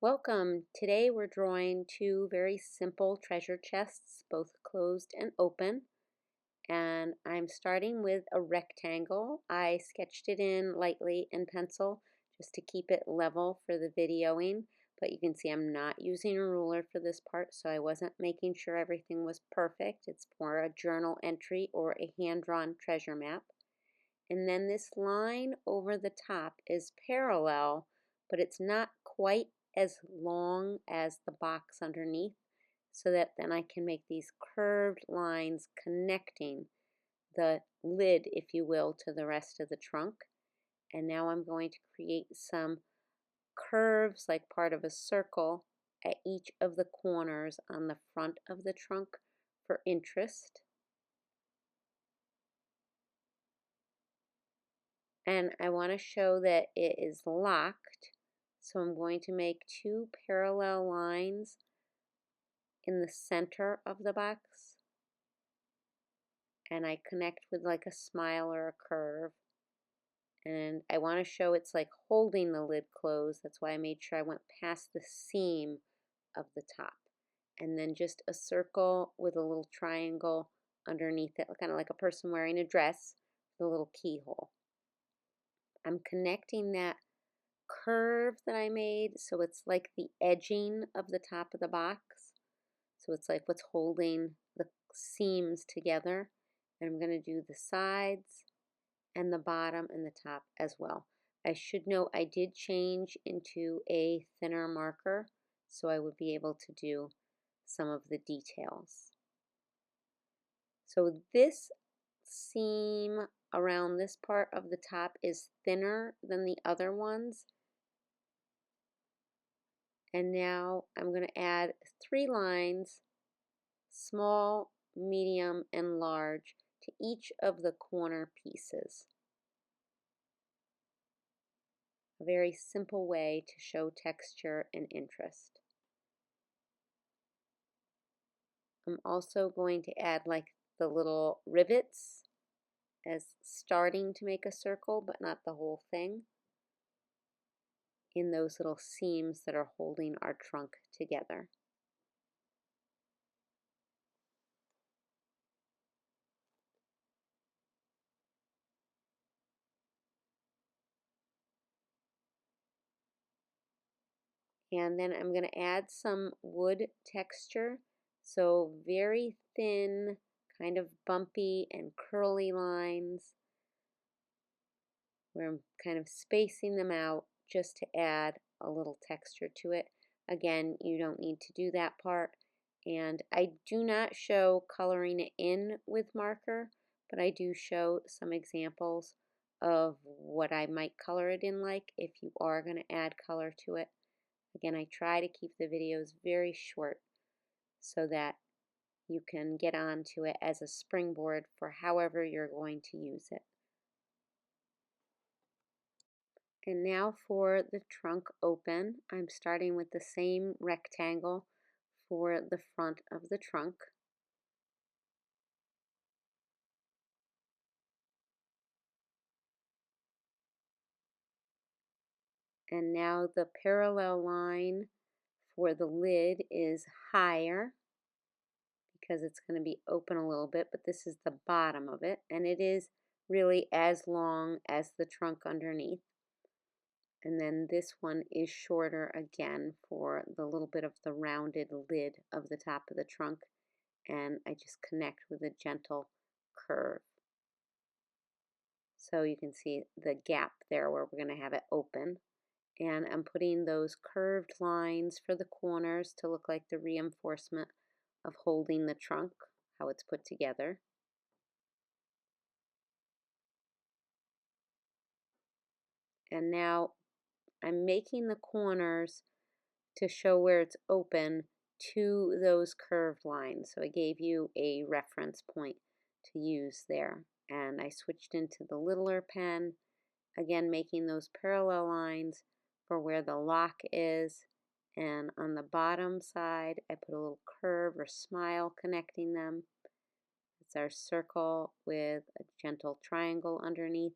Welcome. Today we're drawing two very simple treasure chests, both closed and open. And I'm starting with a rectangle. I sketched it in lightly in pencil just to keep it level for the videoing. But you can see I'm not using a ruler for this part, so I wasn't making sure everything was perfect. It's more a journal entry or a hand-drawn treasure map. And then this line over the top is parallel, but it's not quite as long as the box underneath, so that then I can make these curved lines connecting the lid, if you will, to the rest of the trunk. And now I'm going to create some curves like part of a circle at each of the corners on the front of the trunk for interest. And I want to show that it is locked, so I'm going to make two parallel lines in the center of the box, and I connect with like a smile or a curve. And I want to show it's like holding the lid closed. That's why I made sure I went past the seam of the top. And then just a circle with a little triangle underneath it, kind of like a person wearing a dress with a little keyhole. I'm connecting that curve that I made so it's like the edging of the top of the box. So it's like what's holding the seams together. And I'm going to do the sides and the bottom and the top as well. I should note I did change into a thinner marker so I would be able to do some of the details. So this seam around this part of the top is thinner than the other ones. And now I'm going to add 3 lines, small, medium, and large, to each of the corner pieces. A very simple way to show texture and interest. I'm also going to add like the little rivets as starting to make a circle, but not the whole thing, in those little seams that are holding our trunk together. And then I'm going to add some wood texture, so very thin, kind of bumpy and curly lines where I'm kind of spacing them out just to add a little texture to it. Again, you don't need to do that part. And I do not show coloring it in with marker, but I do show some examples of what I might color it in like if you are going to add color to it. Again, I try to keep the videos very short so that you can get onto it as a springboard for however you're going to use it. And now for the trunk open, I'm starting with the same rectangle for the front of the trunk. And now the parallel line for the lid is higher because it's going to be open a little bit, but this is the bottom of it, and it is really as long as the trunk underneath. And then this one is shorter again for the little bit of the rounded lid of the top of the trunk, and I just connect with a gentle curve. So you can see the gap there where we're going to have it open. And I'm putting those curved lines for the corners to look like the reinforcement of holding the trunk, how it's put together. And now I'm making the corners to show where it's open to those curved lines. So I gave you a reference point to use there. And I switched into the littler pen, again making those parallel lines for where the lock is. And on the bottom side, I put a little curve or smile connecting them. It's our circle with a gentle triangle underneath.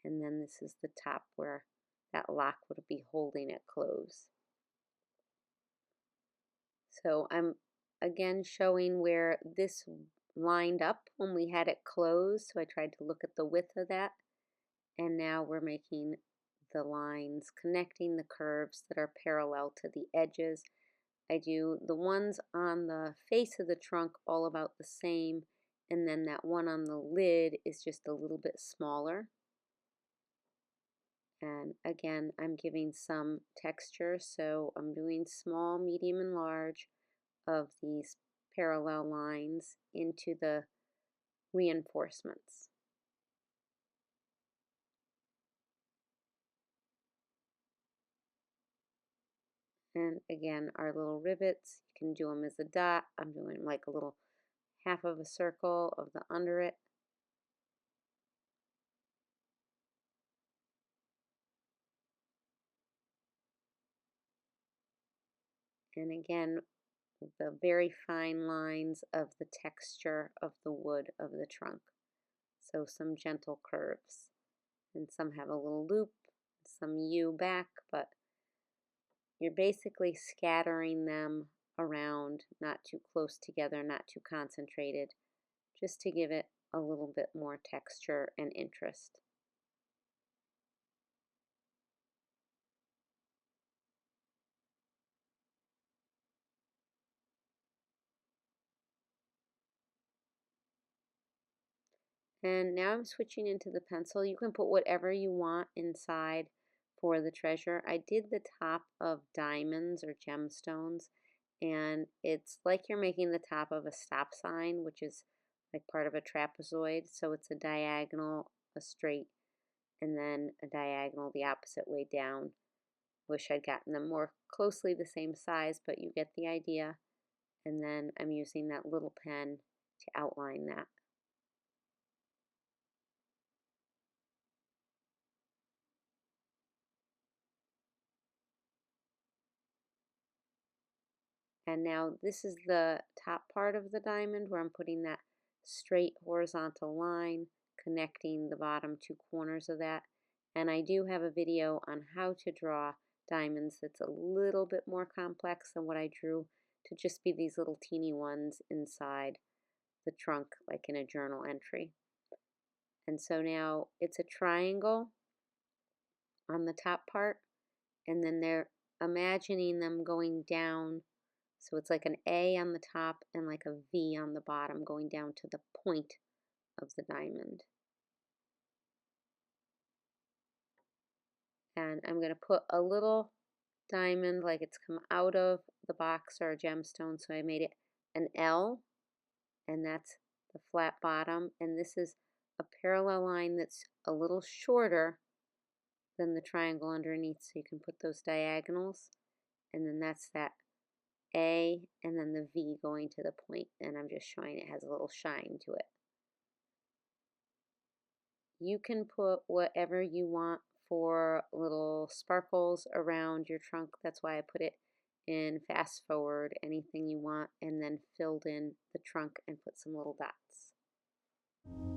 And then this is the top where that lock would be holding it closed. So I'm again showing where this lined up when we had it closed. So I tried to look at the width of that. And now we're making the lines connecting the curves that are parallel to the edges. I do the ones on the face of the trunk all about the same, and then that one on the lid is just a little bit smaller. And again, I'm giving some texture, so I'm doing small, medium, and large of these parallel lines into the reinforcements. And again, our little rivets, you can do them as a dot. I'm doing like a little half of a circle of the under it. And again, the very fine lines of the texture of the wood of the trunk. So some gentle curves. And some have a little loop, some U back, but you're basically scattering them around, not too close together, not too concentrated, just to give it a little bit more texture and interest. And now I'm switching into the pencil. You can put whatever you want inside for the treasure. I did the top of diamonds or gemstones, and it's like you're making the top of a stop sign, which is like part of a trapezoid. So it's a diagonal, a straight, and then a diagonal the opposite way down. Wish I'd gotten them more closely the same size, but you get the idea. And then I'm using that little pen to outline that. And now this is the top part of the diamond where I'm putting that straight horizontal line connecting the bottom two corners of that. And I do have a video on how to draw diamonds that's a little bit more complex than what I drew to just be these little teeny ones inside the trunk like in a journal entry. And so now it's a triangle on the top part, and then they're imagining them going down. So it's like an A on the top and like a V on the bottom going down to the point of the diamond. And I'm going to put a little diamond like it's come out of the box or a gemstone. So I made it an L, and that's the flat bottom. And this is a parallel line that's a little shorter than the triangle underneath. So you can put those diagonals. And then that's that A and then the V going to the point, and I'm just showing it has a little shine to it. You can put whatever you want for little sparkles around your trunk. That's why I put it in fast forward, anything you want, and then filled in the trunk and put some little dots.